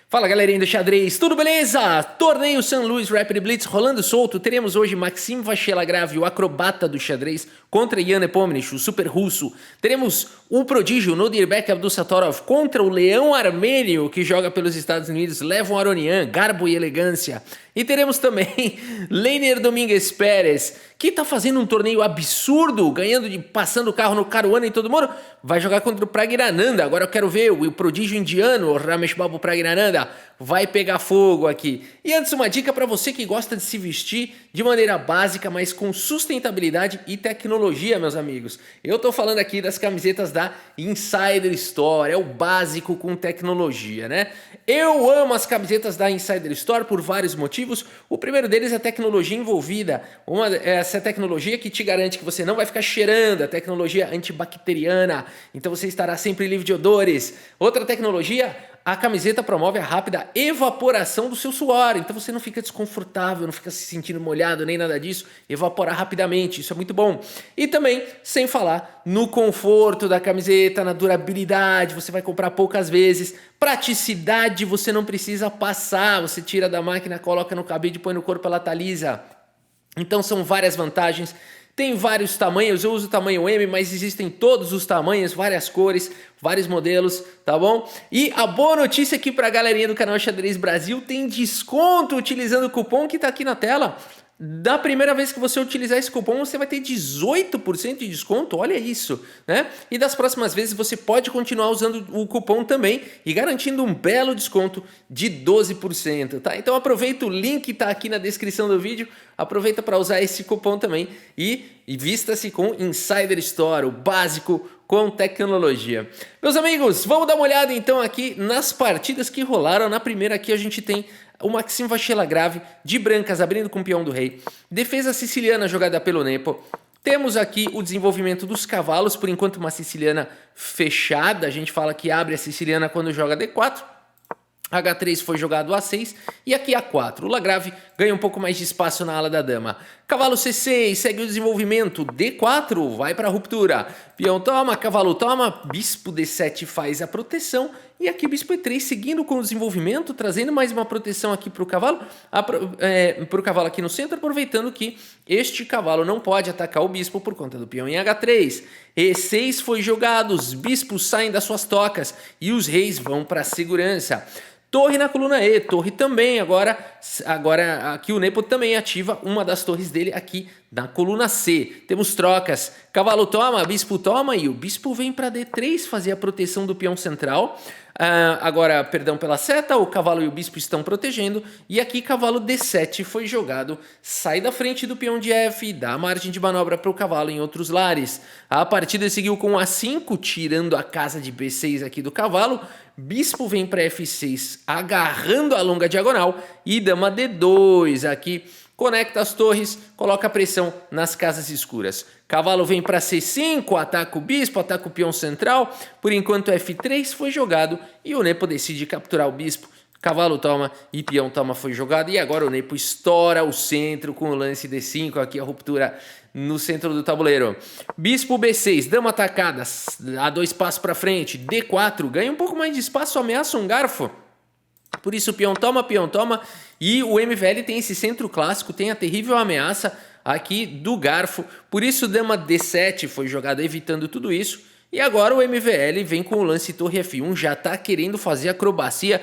Fala galerinha do xadrez, tudo beleza? Torneio St. Louis Rapid Blitz rolando solto. Teremos hoje Maxim Vachier-Lagrave, o acrobata do xadrez, contra Jan Nepomniachtchi, o super russo. Teremos o prodígio Nodirbek Abdusattorov contra o leão armênio que joga pelos Estados Unidos, Levon Aronian, garbo e elegância. E teremos também Leiner Domingues Pérez, que tá fazendo um torneio absurdo, passando o carro no Caruana e todo mundo. Vai jogar contra o Praggnanandhaa. Agora eu quero ver o prodígio indiano, o Ramesh Babu Praggnanandhaa, vai pegar fogo aqui. E antes, uma dica para você que gosta de se vestir de maneira básica, mas com sustentabilidade e tecnologia, meus amigos. Eu tô falando aqui das camisetas da Insider Store, é o básico com tecnologia, né? Eu amo as camisetas da Insider Store por vários motivos. O primeiro deles é a tecnologia envolvida. Essa tecnologia que te garante que você não vai ficar cheirando, a tecnologia antibacteriana, então você estará sempre livre de odores. Outra tecnologia, a camiseta promove a rápida evaporação do seu suor, então você não fica desconfortável, não fica se sentindo molhado, nem nada disso, evapora rapidamente, isso é muito bom. E também, sem falar no conforto da camiseta, na durabilidade, você vai comprar poucas vezes, praticidade, você não precisa passar, você tira da máquina, coloca no cabide, põe no corpo, ela tá lisa. Então são várias vantagens. Tem vários tamanhos, eu uso o tamanho M, mas existem todos os tamanhos, várias cores, vários modelos, tá bom? E a boa notícia aqui pra galerinha do canal Xadrez Brasil, tem desconto utilizando o cupom que tá aqui na tela. Da primeira vez que você utilizar esse cupom, você vai ter 18% de desconto, olha isso, né? E das próximas vezes você pode continuar usando o cupom também e garantindo um belo desconto de 12%, tá? Então aproveita, o link tá aqui na descrição do vídeo, aproveita para usar esse cupom também e vista-se com Insider Store, o básico com tecnologia. Meus amigos, vamos dar uma olhada então aqui nas partidas que rolaram. Na primeira aqui a gente tem o Maxim Vachier-Lagrave de brancas abrindo com o peão do rei. Defesa siciliana jogada pelo Nepo. Temos aqui o desenvolvimento dos cavalos, por enquanto uma siciliana fechada. A gente fala que abre a siciliana quando joga D4. H3 foi jogado A6 e aqui A4. O Lagrave ganha um pouco mais de espaço na ala da dama. Cavalo C6, segue o desenvolvimento. D4, vai para a ruptura. Peão toma, cavalo toma. Bispo D7 faz a proteção. E aqui bispo E3 seguindo com o desenvolvimento, trazendo mais uma proteção aqui para o cavalo. Para o cavalo aqui no centro, aproveitando que este cavalo não pode atacar o bispo por conta do peão em H3. E6 foi jogado, os bispos saem das suas tocas e os reis vão para a segurança. Torre na coluna E, torre também, agora aqui o Nepo também ativa uma das torres dele aqui na coluna C. Temos trocas, cavalo toma, bispo toma e o bispo vem para D3 fazer a proteção do peão central. Agora, perdão pela seta, o cavalo e o bispo estão protegendo. E aqui cavalo D7 foi jogado, sai da frente do peão de F, dá margem de manobra para o cavalo em outros lares. A partida seguiu com A5, tirando a casa de B6 aqui do cavalo. Bispo vem para F6, agarrando a longa diagonal. E dama D2 aqui. Conecta as torres, coloca pressão nas casas escuras. Cavalo vem para C5, ataca o bispo, ataca o peão central. Por enquanto F3 foi jogado e o Nepo decide capturar o bispo. Cavalo toma e peão toma foi jogado. E agora o Nepo estoura o centro com o lance D5, aqui a ruptura no centro do tabuleiro. Bispo B6, dama atacada, a 2 passos para frente. D4, ganha um pouco mais de espaço, ameaça um garfo. Por isso peão toma e o MVL tem esse centro clássico, tem a terrível ameaça aqui do garfo. Por isso dama D7 foi jogado evitando tudo isso. E agora o MVL vem com o lance torre F1, já está querendo fazer acrobacia.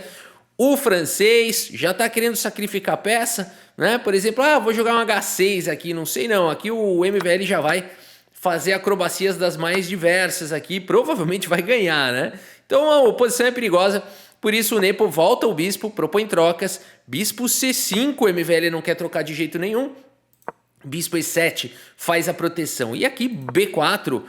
O francês já está querendo sacrificar peça, né? Por exemplo, vou jogar um H6 aqui, não sei não. Aqui o MVL já vai fazer acrobacias das mais diversas aqui, provavelmente vai ganhar, né? Então a oposição é perigosa. Por isso o Nepo volta o bispo, propõe trocas. Bispo C5, o MVL não quer trocar de jeito nenhum. Bispo E7 faz a proteção. E aqui B4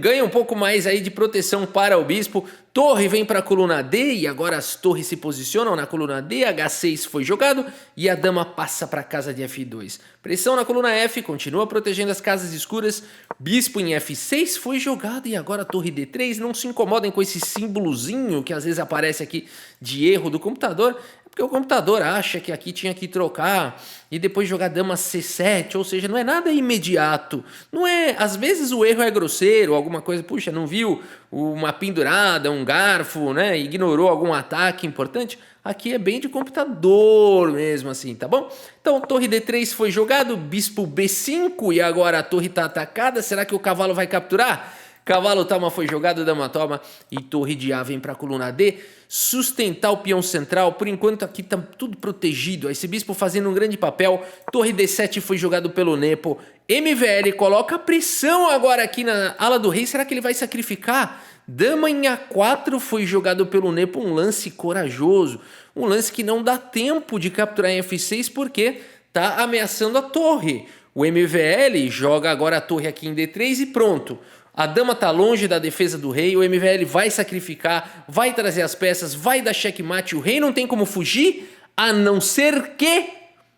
ganha um pouco mais aí de proteção para o bispo. Torre vem para a coluna D e agora as torres se posicionam na coluna D. H6 foi jogado e a dama passa para a casa de F2. Pressão na coluna F, continua protegendo as casas escuras. Bispo em F6 foi jogado e agora torre D3. Não se incomodem com esse símbolozinho que às vezes aparece aqui de erro do computador. porque o computador acha que aqui tinha que trocar e depois jogar dama C7, ou seja, não é nada imediato. Não é, às vezes o erro é grosseiro, alguma coisa, puxa, não viu uma pendurada, um garfo, né? Ignorou algum ataque importante. Aqui é bem de computador mesmo assim, tá bom? Então, torre D3 foi jogado, bispo B5 e agora a torre está atacada. Será que o cavalo vai capturar? Cavalo toma foi jogado, dama toma e torre de A vem para a coluna D. Sustentar o peão central, por enquanto aqui tá tudo protegido. Esse bispo fazendo um grande papel. Torre D7 foi jogado pelo Nepo. MVL coloca pressão agora aqui na ala do rei. Será que ele vai sacrificar? Dama em A4 foi jogado pelo Nepo, um lance corajoso. Um lance que não dá tempo de capturar em F6 porque tá ameaçando a torre. O MVL joga agora a torre aqui em D3 e pronto. A dama tá longe da defesa do rei, o MVL vai sacrificar, vai trazer as peças, vai dar checkmate, o rei não tem como fugir, a não ser que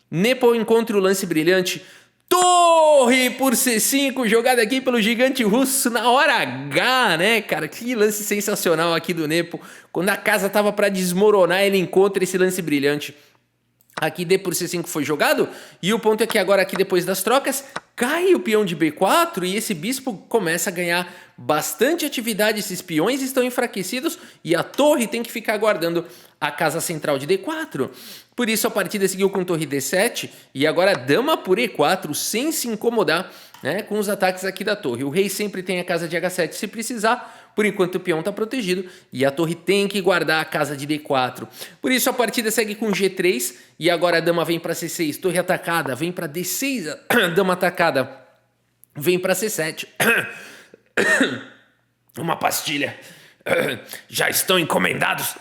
Nepo encontre o lance brilhante. Torre por C5, jogada aqui pelo gigante russo na hora H, né, cara? Que lance sensacional aqui do Nepo. Quando a casa tava para desmoronar, ele encontra esse lance brilhante. Aqui D por C5 foi jogado, e o ponto é que agora aqui depois das trocas, cai o peão de B4 e esse bispo começa a ganhar bastante atividade, esses peões estão enfraquecidos e a torre tem que ficar guardando a casa central de D4. Por isso a partida seguiu com torre D7 e agora dama por E4 sem se incomodar, né, com os ataques aqui da torre. O rei sempre tem a casa de H7 se precisar. Por enquanto o peão está protegido e a torre tem que guardar a casa de D4. Por isso a partida segue com G3 e agora a dama vem para C6, torre atacada, vem para D6, a dama atacada, vem para C7. Uma pastilha. Já estão encomendados.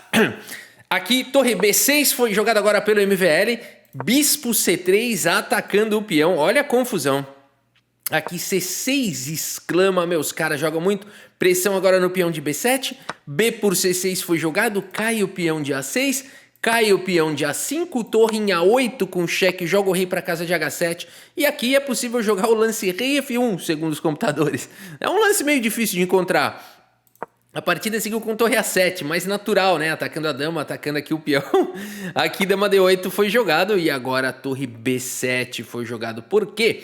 Aqui torre B6 foi jogada agora pelo MVL, bispo C3 atacando o peão, olha a confusão. Aqui C6 exclama, meus caras jogam muito. Pressão agora no peão de B7. B por C6 foi jogado. Cai o peão de A6. Cai o peão de A5. Torre em A8 com cheque. Joga o rei para casa de H7. E aqui é possível jogar o lance rei F1, segundo os computadores. É um lance meio difícil de encontrar. A partida seguiu com torre A7, mais natural, né? Atacando a dama, atacando aqui o peão. Aqui dama D8 foi jogado. E agora a torre B7 foi jogado. Por quê?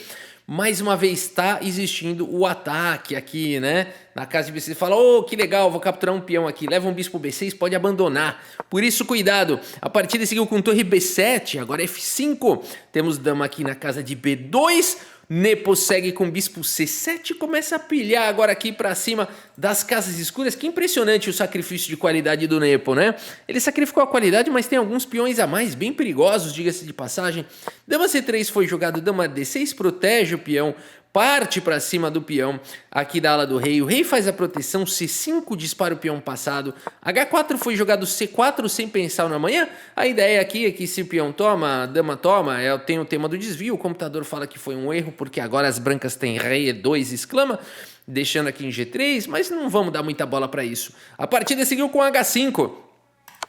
Mais uma vez está existindo o ataque aqui, né? Na casa de B6, fala, oh, que legal, vou capturar um peão aqui. Leva um bispo B6, pode abandonar. Por isso, cuidado. A partida seguiu com torre B7, agora F5. Temos dama aqui na casa de B2. Nepo segue com bispo C7 e começa a pilhar agora aqui para cima das casas escuras. Que impressionante o sacrifício de qualidade do Nepo, né? Ele sacrificou a qualidade, mas tem alguns peões a mais, bem perigosos, diga-se de passagem. Dama C3 foi jogado, dama D6 protege o peão, parte para cima do peão aqui da ala do rei. O rei faz a proteção, C5 dispara o peão passado. H4 foi jogado C4 sem pensar na manhã. A ideia aqui é que se o peão toma, a dama toma, tem o tema do desvio. O computador fala que foi um erro porque agora as brancas têm rei E2, exclama, deixando aqui em G3, mas não vamos dar muita bola para isso. A partida seguiu com H5.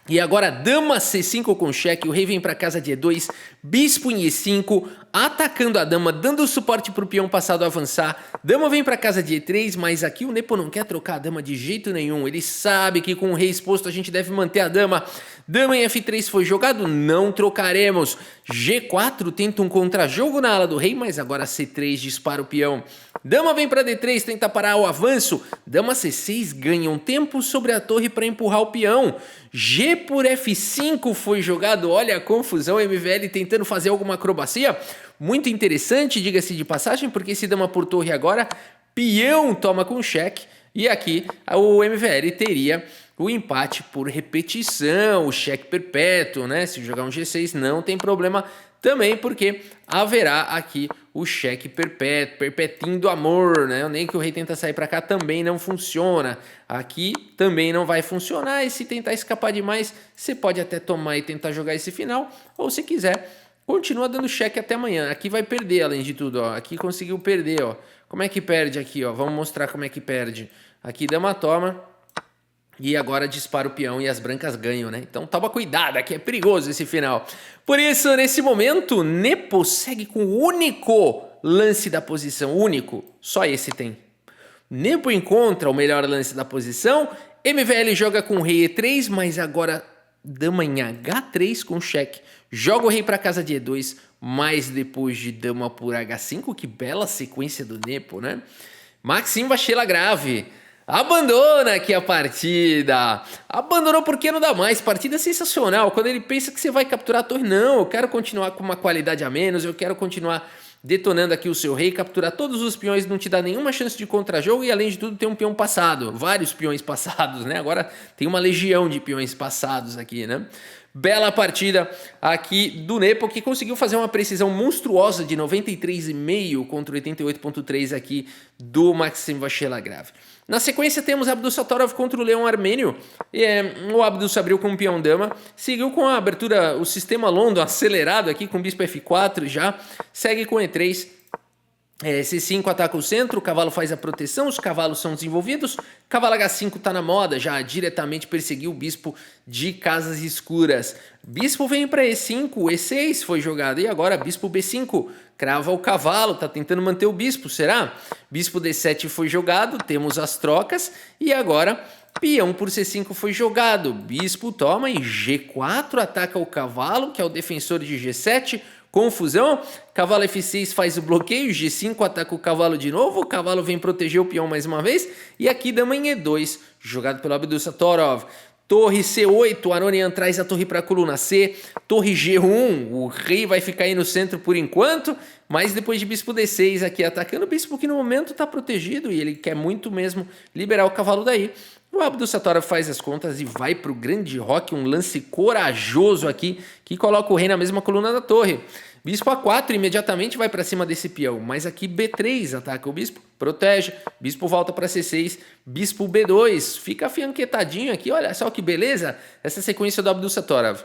E agora dama C5 com cheque, o rei vem para casa de E2, bispo em E5, atacando a dama, dando suporte para o peão passado avançar. Dama vem para casa de E3, mas aqui o Nepo não quer trocar a dama de jeito nenhum. Ele sabe que com o rei exposto a gente deve manter a dama. Dama em F3 foi jogado, não trocaremos. G4 tenta um contra-jogo na ala do rei, mas agora C3 dispara o peão. Dama vem para D3, tenta parar o avanço. Dama C6 ganha um tempo sobre a torre para empurrar o peão. G por F5 foi jogado, olha a confusão, MVL tentando fazer alguma acrobacia. Muito interessante, diga-se de passagem, porque esse dama por torre agora, peão toma com cheque. E aqui o MVL teria o empate por repetição, o cheque perpétuo, né? Se jogar um G6 não tem problema também, porque haverá aqui o cheque perpétuo, perpetinho do amor, né? Nem que o rei tenta sair para cá também não funciona. Aqui também não vai funcionar, e se tentar escapar demais, você pode até tomar e tentar jogar esse final, ou se quiser, continua dando cheque até amanhã. Aqui vai perder, além de tudo, ó. Aqui conseguiu perder, ó. Como é que perde aqui, ó? Vamos mostrar como é que perde. Aqui dama toma. E agora dispara o peão e as brancas ganham, né? Então toma cuidado, aqui é perigoso esse final. Por isso, nesse momento, Nepo segue com o único lance da posição. Único, só esse tem. Nepo encontra o melhor lance da posição. MVL joga com rei E3, mas agora dama em H3 com cheque, joga o rei para casa de E2, mas depois de dama por H5, que bela sequência do Nepo, né? Maxim Vachela Grave abandona aqui a partida. Abandonou porque não dá mais. Partida sensacional. Quando ele pensa que você vai capturar a torre, não, eu quero continuar com uma qualidade a menos, eu quero continuar detonando aqui o seu rei, capturar todos os peões, não te dá nenhuma chance de contra-jogo e além de tudo tem um peão passado, vários peões passados, né? Agora tem uma legião de peões passados aqui, né? Bela partida aqui do Nepo, que conseguiu fazer uma precisão monstruosa de 93,5 contra 88,3 aqui do Maxim Vachela Grave. Na sequência temos Abdul Satorov contra o Leão Armênio. O Abdul se abriu com um peão dama, seguiu com a abertura, o sistema London acelerado aqui com bispo F4 já, segue com E3. C5 ataca o centro, o cavalo faz a proteção, os cavalos são desenvolvidos, cavalo H5 está na moda, já diretamente perseguiu o bispo de casas escuras. Bispo vem para E5, E6 foi jogado, e agora bispo B5, crava o cavalo, está tentando manter o bispo, será? Bispo D7 foi jogado, temos as trocas, e agora peão por C5 foi jogado, bispo toma e G4 ataca o cavalo, que é o defensor de G7, confusão, cavalo F6 faz o bloqueio, G5 ataca o cavalo de novo, o cavalo vem proteger o peão mais uma vez, e aqui dama em E2, jogado pelo Abdul Satorov. Torre C8, Aronian traz a torre para a coluna C, torre G1, o rei vai ficar aí no centro por enquanto, mas depois de bispo D6 aqui atacando o bispo que no momento está protegido e ele quer muito mesmo liberar o cavalo daí. O Abdul Satorov faz as contas e vai para o grande roque, um lance corajoso aqui, que coloca o rei na mesma coluna da torre. Bispo A4 imediatamente vai para cima desse peão, mas aqui B3 ataca o bispo, protege, bispo volta para C6, bispo B2, fica afianquetadinho aqui, olha só que beleza, essa sequência do Abdul Satorov.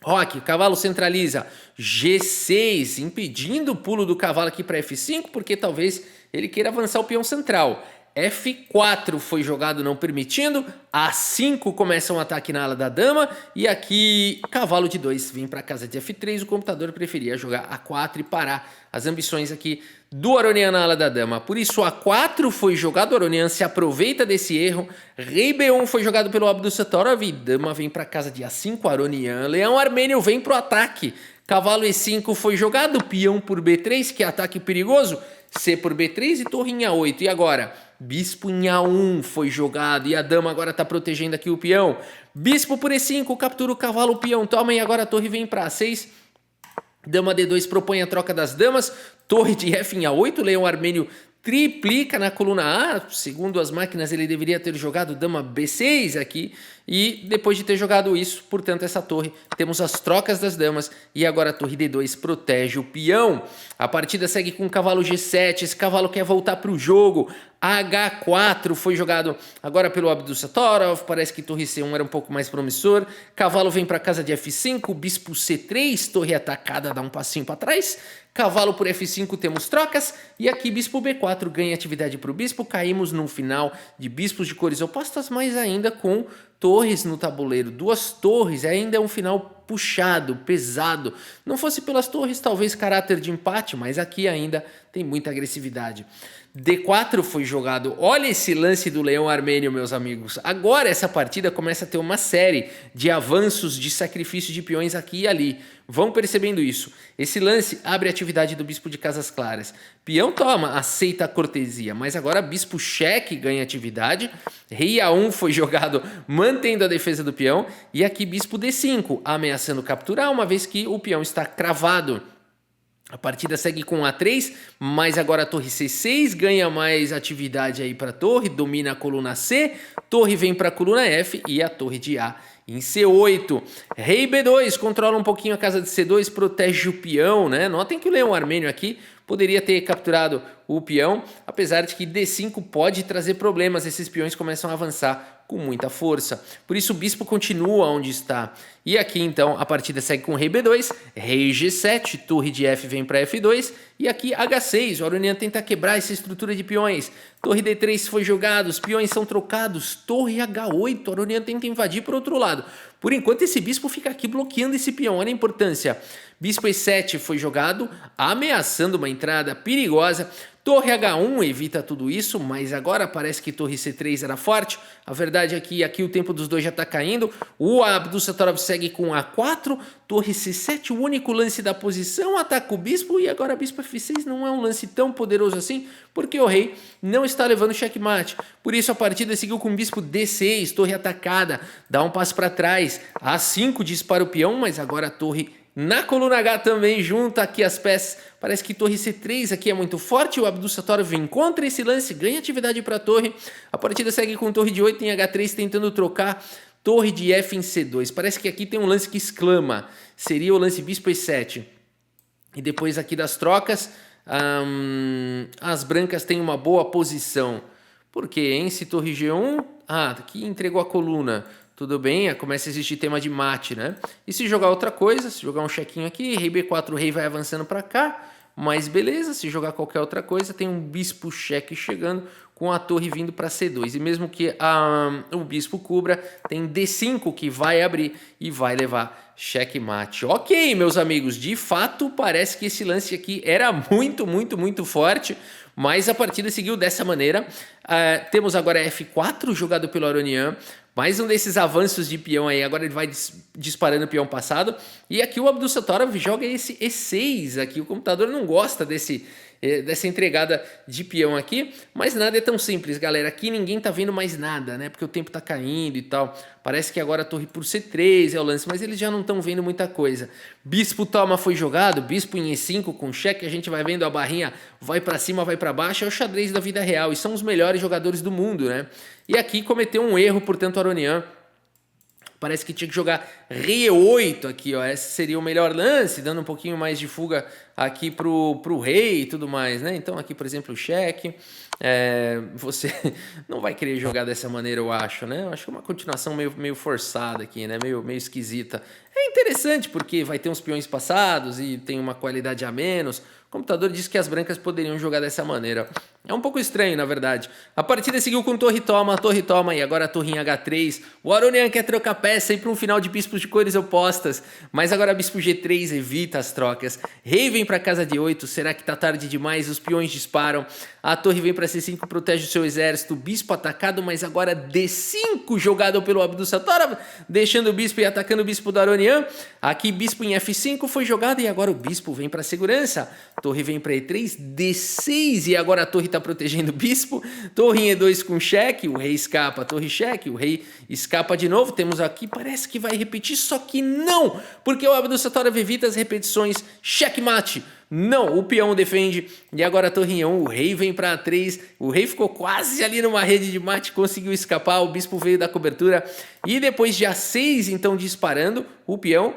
Roque, cavalo centraliza, G6, impedindo o pulo do cavalo aqui para F5, porque talvez ele queira avançar o peão central. F4 foi jogado não permitindo, A5 começa um ataque na ala da dama e aqui cavalo de 2 vem para casa de F3, o computador preferia jogar A4 e parar as ambições aqui do Aronian na ala da dama. Por isso A4 foi jogado, o Aronian se aproveita desse erro, rei B1 foi jogado pelo Abdul Satorov e dama vem para casa de A5, Aronian, Leão Armênio vem para o ataque. Cavalo E5 foi jogado, peão por B3, que é ataque perigoso, C por B3 e torre em A8. E agora? Bispo em A1 foi jogado e a dama agora está protegendo aqui o peão. Bispo por E5, captura o cavalo, o peão toma e agora a torre vem para A6. Dama D2 propõe a troca das damas. Torre de F em A8, Leão Armênio triplica na coluna A, segundo as máquinas ele deveria ter jogado dama B6 aqui, e depois de ter jogado isso, portanto essa torre, temos as trocas das damas, e agora a torre D2 protege o peão. A partida segue com o cavalo G7, esse cavalo quer voltar para o jogo, H4 foi jogado agora pelo Abdul Satorov, parece que torre C1 era um pouco mais promissor, cavalo vem para casa de F5, bispo C3, torre atacada dá um passinho para trás, cavalo por F5 temos trocas, e aqui bispo B4 ganha atividade para o bispo, caímos no final de bispos de cores opostas, mas ainda com torres no tabuleiro, duas torres, ainda é um final puxado, pesado, não fosse pelas torres talvez caráter de empate, mas aqui ainda tem muita agressividade. D4 foi jogado, olha esse lance do Leão Armênio, meus amigos, agora essa partida começa a ter uma série de avanços de sacrifício de peões aqui e ali, vão percebendo isso, esse lance abre a atividade do bispo de casas claras, peão toma, aceita a cortesia, mas agora bispo cheque ganha atividade, rei A1 foi jogado mantendo a defesa do peão, e aqui bispo D5, ameaçando capturar uma vez que o peão está cravado. A partida segue com A3, mas agora a torre C6 ganha mais atividade aí para a torre, domina a coluna C, torre vem para a coluna F e a torre de A em C8. Rei B2 controla um pouquinho a casa de C2, protege o peão, né? Notem que o Leão Armênio aqui poderia ter capturado o peão, apesar de que D5 pode trazer problemas, esses peões começam a avançar com muita força. Por isso o bispo continua onde está. E aqui então a partida segue com rei B2, rei G7, torre de F vem para F2 e aqui H6, o Aronian tenta quebrar essa estrutura de peões. Torre D3 foi jogado, os peões são trocados, torre H8, o Aronian tenta invadir por outro lado. Por enquanto esse bispo fica aqui bloqueando esse peão, olha a importância. Bispo E7 foi jogado, ameaçando uma entrada perigosa. Torre H1 evita tudo isso, mas agora parece que torre C3 era forte. A verdade é que aqui o tempo dos dois já está caindo. O Abdussatorov segue com A4, torre C7, o único lance da posição, ataca o bispo e agora bispo F6 não é um lance tão poderoso assim, porque o rei não está levando checkmate. Por isso a partida seguiu com bispo D6, torre atacada, dá um passo para trás, A5 dispara o peão, mas agora a torre na coluna H também junta aqui as peças. Parece que torre C3 aqui é muito forte. O Abdussatorov encontra esse lance, ganha atividade para a torre. A partida segue com torre de 8 em H3 tentando trocar torre de F em C2. Parece que aqui tem um lance que exclama. Seria o lance bispo E7. E depois aqui das trocas, as brancas têm uma boa posição. Por quê, hein? Se torre G1... aqui entregou a coluna. Tudo bem, começa a existir tema de mate, né? E se jogar outra coisa, se jogar um chequinho aqui, rei B4, o rei vai avançando para cá, mas beleza, se jogar qualquer outra coisa, tem um bispo cheque chegando com a torre vindo para C2. E mesmo que o bispo cubra, tem D5 que vai abrir e vai levar checkmate. Ok, meus amigos, de fato parece que esse lance aqui era muito forte, mas a partida seguiu dessa maneira. Temos agora F4 jogado pelo Aronian. Mais um desses avanços de peão aí, agora ele vai disparando o peão passado. E aqui o Abdussatorov joga esse E6 aqui, o computador não gosta dessa entregada de peão aqui, mas nada é tão simples, galera. Aqui ninguém tá vendo mais nada, né? Porque o tempo tá caindo e tal. Parece que agora a torre por C3 é o lance, mas eles já não estão vendo muita coisa. Bispo toma foi jogado, bispo em E5 com cheque, a gente vai vendo a barrinha vai para cima, vai para baixo, é o xadrez da vida real e são os melhores jogadores do mundo, né? E aqui cometeu um erro, portanto, o Aronian. Parece que tinha que jogar rei E8 aqui, ó. Esse seria o melhor lance, dando um pouquinho mais de fuga aqui pro rei e tudo mais, né? Então aqui, por exemplo, o cheque. Você não vai querer jogar dessa maneira, eu acho, né? Eu acho que é uma continuação meio forçada aqui, né? Meio esquisita. É interessante porque vai ter uns peões passados e tem uma qualidade a menos. O computador diz que as brancas poderiam jogar dessa maneira. É um pouco estranho, na verdade. A partida seguiu com torre toma e agora a torre em H3. O Aronian quer trocar peça e ir para um final de bispos de cores opostas. Mas agora bispo G3 evita as trocas. Rei vem para casa de 8. Será que tá tarde demais? Os peões disparam. A torre vem para C5, protege o seu exército. Bispo atacado, mas agora D5 jogado pelo Abdussatorov, deixando o bispo e atacando o bispo do Aronian. Aqui bispo em F5 foi jogado e agora o bispo vem para segurança. Torre vem para E3, D6 e agora a torre está protegendo o bispo. Torre em E2 com cheque, o rei escapa, torre cheque, o rei escapa de novo. Temos aqui, parece que vai repetir, só que não, porque o Abdussatorov evita as repetições. Checkmate. Não, o peão defende e agora a torre em 1, o rei vem para A3, o rei ficou quase ali numa rede de mate, conseguiu escapar, o bispo veio da cobertura e depois de A6 então disparando o peão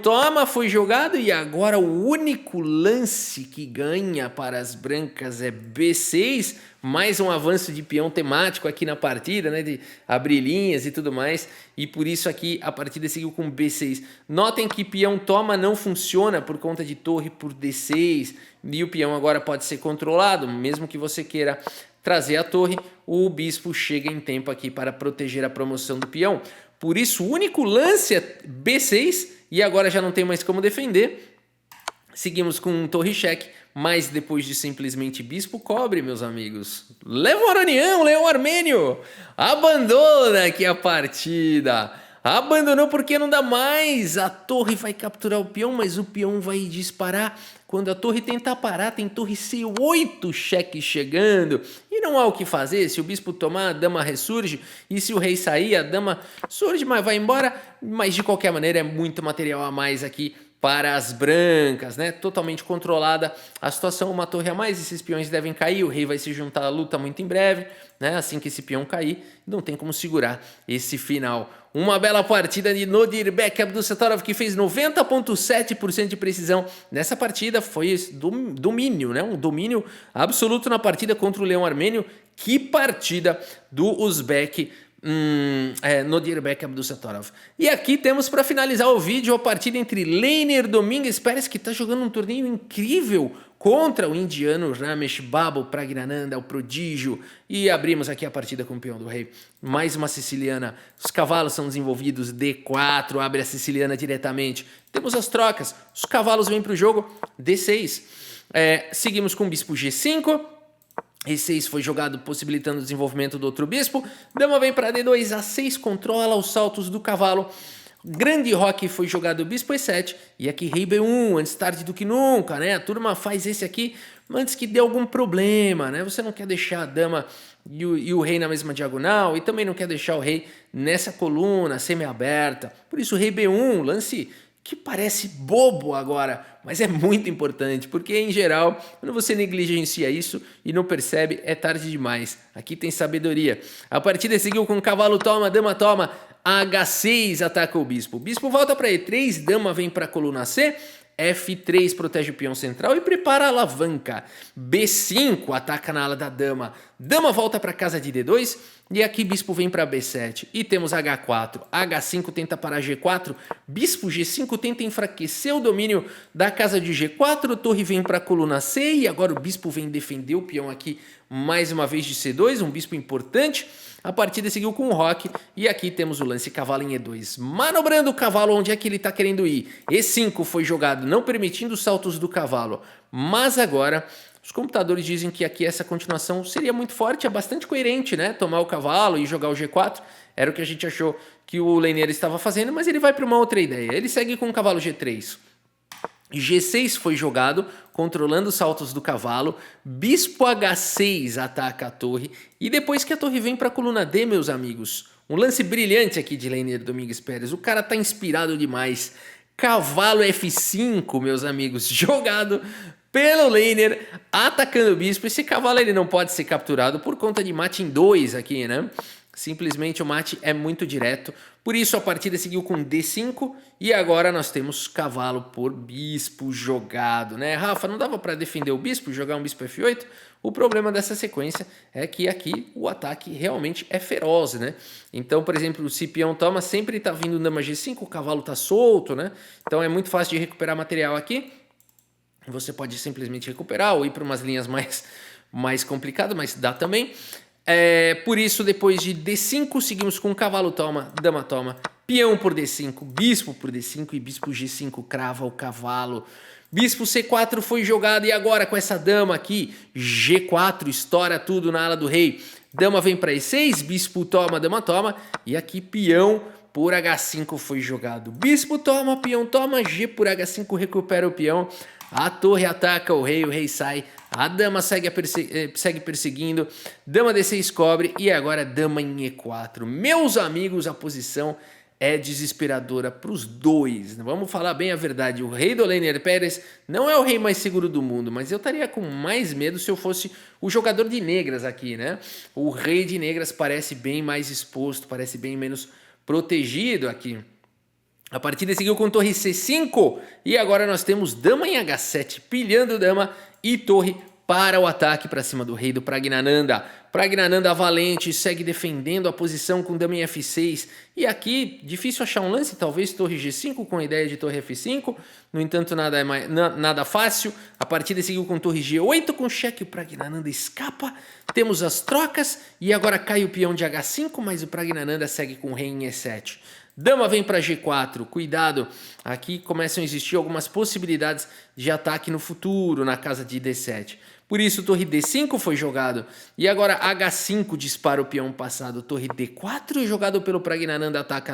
toma, foi jogado e agora o único lance que ganha para as brancas é B6, mais um avanço de peão temático aqui na partida, né, de abrir linhas e tudo mais, e por isso aqui a partida seguiu com B6. Notem que peão toma não funciona por conta de torre por D6, e o peão agora pode ser controlado, mesmo que você queira trazer a torre, o bispo chega em tempo aqui para proteger a promoção do peão. Por isso o único lance é B6, e agora já não tem mais como defender. Seguimos com torre cheque, mas depois de simplesmente bispo cobre, meus amigos. Leva o Aronian, o leão armênio. Abandona aqui a partida. Abandonou porque não dá mais. A torre vai capturar o peão, mas o peão vai disparar. Quando a torre tentar parar, tem torre C8 cheque chegando. E não há o que fazer. Se o bispo tomar, a dama ressurge. E se o rei sair, a dama surge, mas vai embora. Mas de qualquer maneira é muito material a mais aqui para as brancas, né? Totalmente controlada a situação, uma torre a mais, esses peões devem cair, o rei vai se juntar à luta muito em breve, né? Assim que esse peão cair, não tem como segurar esse final. Uma bela partida de Nodirbek Abdussatorov, que fez 90,7% de precisão nessa partida, foi domínio, né? Um domínio absoluto na partida contra o leão armênio. Que partida do Uzbek Nodirbek Abdusattorov. E aqui temos para finalizar o vídeo a partida entre Leiner Domingues Pérez, que está jogando um torneio incrível contra o indiano Ramesh Babu Praggnanandhaa, o prodígio. E abrimos aqui a partida com o peão do rei. Mais uma siciliana. Os cavalos são desenvolvidos. D4, abre a siciliana diretamente. Temos as trocas. Os cavalos vêm para o jogo. D6. Seguimos com o bispo G5. E6 foi jogado possibilitando o desenvolvimento do outro bispo. Dama vem para D2, A6 controla os saltos do cavalo. Grande roque foi jogado bispo E7. E aqui rei B1, antes tarde do que nunca, né? A turma faz esse aqui antes que dê algum problema, né? Você não quer deixar a dama e o rei na mesma diagonal e também não quer deixar o rei nessa coluna semi-aberta. Por isso rei B1, lance que parece bobo agora, mas é muito importante, porque em geral, quando você negligencia isso e não percebe, é tarde demais. Aqui tem sabedoria. A partida seguiu com cavalo toma, dama toma, H6 ataca o bispo. O bispo volta para E3, dama vem para a coluna C, F3 protege o peão central e prepara a alavanca. B5 ataca na ala da dama. Dama volta para a casa de D2 e aqui bispo vem para B7. E temos H4. H5 tenta parar G4. Bispo G5 tenta enfraquecer o domínio da casa de G4. Torre vem para a coluna C e agora o bispo vem defender o peão aqui mais uma vez de C2. Um bispo importante. A partida seguiu com o roque e aqui temos o lance cavalo em E2. Manobrando o cavalo onde é que ele está querendo ir. E5 foi jogado não permitindo os saltos do cavalo. Mas agora os computadores dizem que aqui essa continuação seria muito forte, é bastante coerente, né? Tomar o cavalo e jogar o G4. Era o que a gente achou que o Leiner estava fazendo, mas ele vai para uma outra ideia. Ele segue com o cavalo G3. G6 foi jogado, controlando os saltos do cavalo. Bispo H6 ataca a torre. E depois que a torre vem para a coluna D, meus amigos, um lance brilhante aqui de Leiner Domingues Pérez. O cara tá inspirado demais. Cavalo F5, meus amigos, jogado pelo Leiner, atacando o bispo. Esse cavalo ele não pode ser capturado por conta de mate em 2 aqui, né? Simplesmente o mate é muito direto. Por isso a partida seguiu com D5 e agora nós temos cavalo por bispo jogado, né? Rafa, não dava para defender o bispo, jogar um bispo F8? O problema dessa sequência é que aqui o ataque realmente é feroz, né? Então, por exemplo, se peão toma, sempre está vindo dama G5, o cavalo está solto, né? Então é muito fácil de recuperar material aqui. Você pode simplesmente recuperar ou ir para umas linhas mais complicadas, mas dá também. Por isso, depois de D5, seguimos com cavalo toma, dama toma, peão por D5, bispo por D5 e bispo G5 crava o cavalo. Bispo C4 foi jogado e agora com essa dama aqui, G4 estoura tudo na ala do rei. Dama vem para E6, bispo toma, dama toma e aqui peão por H5 foi jogado. Bispo toma, peão toma, G por H5 recupera o peão. A torre ataca o rei sai, a dama segue perseguindo, dama D6 cobre e agora dama em E4. Meus amigos, a posição é desesperadora para os dois. Vamos falar bem a verdade, o rei do Leiner Pérez não é o rei mais seguro do mundo, mas eu estaria com mais medo se eu fosse o jogador de negras aqui, né? O rei de negras parece bem mais exposto, parece bem menos protegido aqui. A partida seguiu com torre C5 e agora nós temos dama em H7, pilhando dama e torre para o ataque para cima do rei do Praggnanandhaa. Praggnanandhaa valente, segue defendendo a posição com dama em F6. E aqui, difícil achar um lance, talvez torre G5 com a ideia de torre F5. No entanto, nada fácil. A partida seguiu com torre G8 com cheque, o Praggnanandhaa escapa. Temos as trocas e agora cai o peão de H5, mas o Praggnanandhaa segue com o rei em E7. Dama vem para G4, cuidado, aqui começam a existir algumas possibilidades de ataque no futuro na casa de D7. Por isso torre D5 foi jogado e agora H5 dispara o peão passado, torre D4 jogado pelo Praggnanandhaa ataca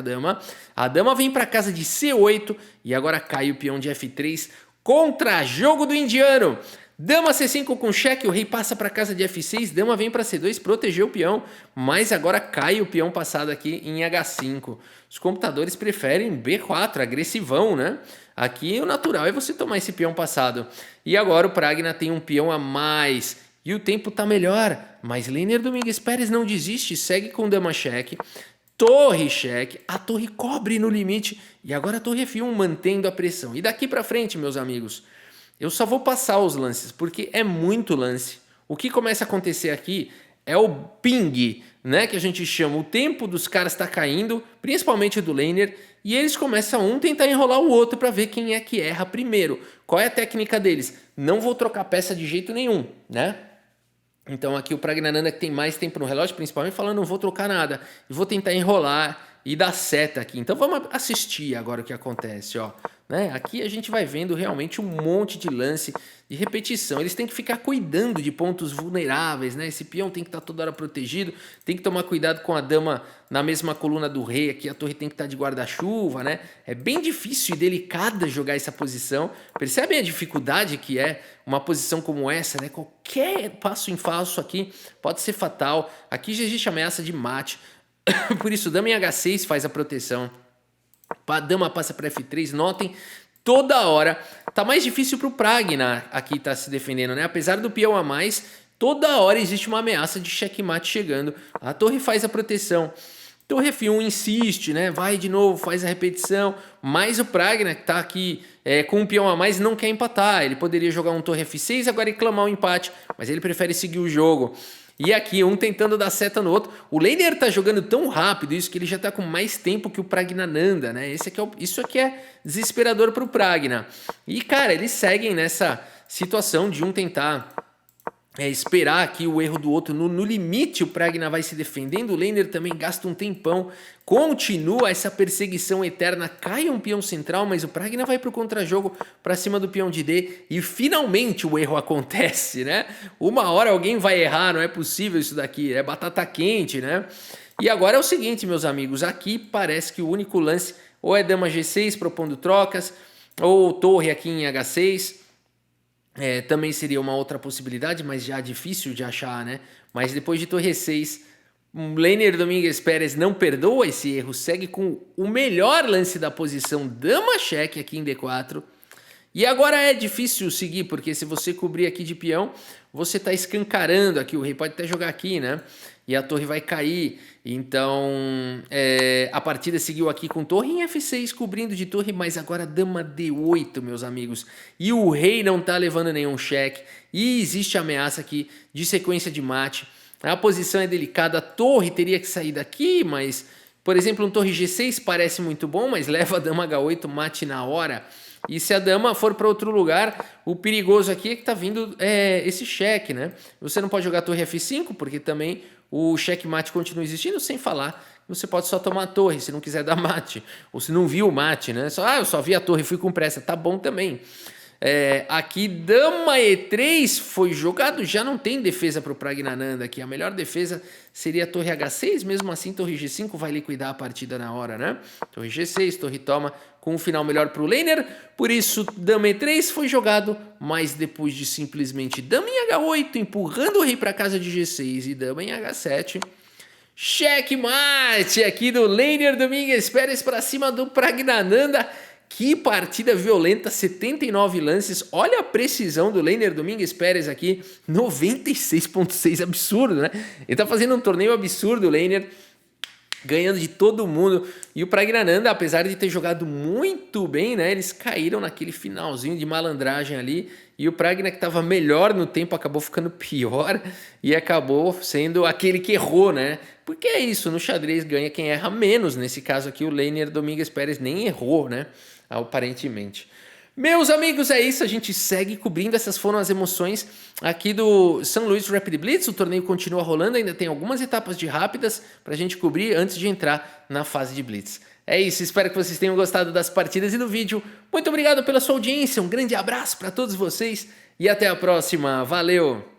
a dama vem para a casa de C8 e agora cai o peão de F3 contra jogo do indiano. Dama C5 com cheque, o rei passa para a casa de F6, dama vem para C2, protegeu o peão, mas agora cai o peão passado aqui em H5. Os computadores preferem B4, agressivão, né? Aqui o natural é você tomar esse peão passado. E agora o Pragna tem um peão a mais e o tempo tá melhor, mas Leiner Domingues Pérez não desiste, segue com dama cheque. Torre cheque, a torre cobre no limite e agora a torre F1 mantendo a pressão. E daqui para frente, meus amigos, eu só vou passar os lances, porque é muito lance. O que começa a acontecer aqui é o ping, né, que a gente chama. O tempo dos caras está caindo, principalmente do laner, e eles começam a tentar enrolar o outro para ver quem é que erra primeiro. Qual é a técnica deles? Não vou trocar peça de jeito nenhum, né? Então aqui o Pragnananda, que tem mais tempo no relógio, principalmente, falando, não vou trocar nada, e vou tentar enrolar e dar seta aqui. Então vamos assistir agora o que acontece, ó. Né? Aqui a gente vai vendo realmente um monte de lance de repetição. Eles têm que ficar cuidando de pontos vulneráveis, né? Esse peão tem que estar toda hora protegido, tem que tomar cuidado com a dama na mesma coluna do rei. Aqui a torre tem que estar de guarda-chuva, né? É bem difícil e delicada jogar essa posição. Percebem a dificuldade que é uma posição como essa, né? Qualquer passo em falso aqui pode ser fatal. Aqui já existe ameaça de mate. Por isso, dama em H6 faz a proteção. A dama passa para F3, notem, toda hora. Tá mais difícil para o Pragna aqui tá se defendendo, né? Apesar do peão a mais, toda hora existe uma ameaça de checkmate chegando. A torre faz a proteção. Torre F1 insiste, né? Vai de novo, faz a repetição. Mas o Pragna, que tá aqui com um peão a mais, não quer empatar. Ele poderia jogar um torre F6 agora reclamar o empate, mas ele prefere seguir o jogo. E aqui, um tentando dar seta no outro. O laner tá jogando tão rápido isso que ele já tá com mais tempo que o Pragnananda, né? Isso aqui é desesperador pro Pragna. E, cara, eles seguem nessa situação de um tentar esperar aqui o erro do outro. No limite, o Pragna vai se defendendo. O laner também gasta um tempão. Continua essa perseguição eterna. Cai um peão central, mas o Pragna vai pro contra-jogo para cima do peão de D. E finalmente o erro acontece, né? Uma hora alguém vai errar, não é possível isso daqui. É batata quente, né? E agora é o seguinte, meus amigos. Aqui parece que o único lance ou é dama G6 propondo trocas, ou torre aqui em H6. Também seria uma outra possibilidade, mas já difícil de achar, né? Mas depois de torre E6, o laner Domingues Pérez não perdoa esse erro, segue com o melhor lance da posição, dama cheque aqui em D4. E agora é difícil seguir, porque se você cobrir aqui de peão, você está escancarando aqui, o rei pode até jogar aqui, né? E a torre vai cair. Então, a partida seguiu aqui com torre em F6, cobrindo de torre, mas agora dama D8, meus amigos. E o rei não tá levando nenhum cheque. E existe ameaça aqui de sequência de mate. A posição é delicada, a torre teria que sair daqui, mas, por exemplo, um torre G6 parece muito bom, mas leva a dama H8, mate na hora. E se a dama for para outro lugar, o perigoso aqui é que tá vindo esse cheque, né? Você não pode jogar torre F5, porque também o checkmate continua existindo, sem falar você pode só tomar a torre, se não quiser dar mate. Ou se não viu o mate, né? Eu só vi a torre e fui com pressa. Tá bom também. Aqui, dama E3 foi jogado, já não tem defesa para o Pragnananda aqui. A melhor defesa seria a torre H6, mesmo assim torre G5 vai liquidar a partida na hora, né? Torre G6, torre toma, com um final melhor para o laner. Por isso, dama E3 foi jogado, mas depois de simplesmente dama em H8, empurrando o rei para casa de G6 e dama em H7... checkmate aqui do laner Domingues Pérez para cima do Pragnananda. Que partida violenta, 79 lances. Olha a precisão do laner Domingues Pérez aqui, 96.6, absurdo, né? Ele tá fazendo um torneio absurdo, o laner, ganhando de todo mundo. E o Pragnananda, apesar de ter jogado muito bem, né? Eles caíram naquele finalzinho de malandragem ali. E o Pragna, que estava melhor no tempo, acabou ficando pior e acabou sendo aquele que errou, né? Porque é isso, no xadrez ganha quem erra menos. Nesse caso aqui, o laner Domingues Pérez nem errou, né? Aparentemente. Meus amigos, é isso. A gente segue cobrindo. Essas foram as emoções aqui do St. Louis Rapid Blitz. O torneio continua rolando. Ainda tem algumas etapas de rápidas para a gente cobrir antes de entrar na fase de Blitz. É isso. Espero que vocês tenham gostado das partidas e do vídeo. Muito obrigado pela sua audiência. Um grande abraço para todos vocês e até a próxima. Valeu!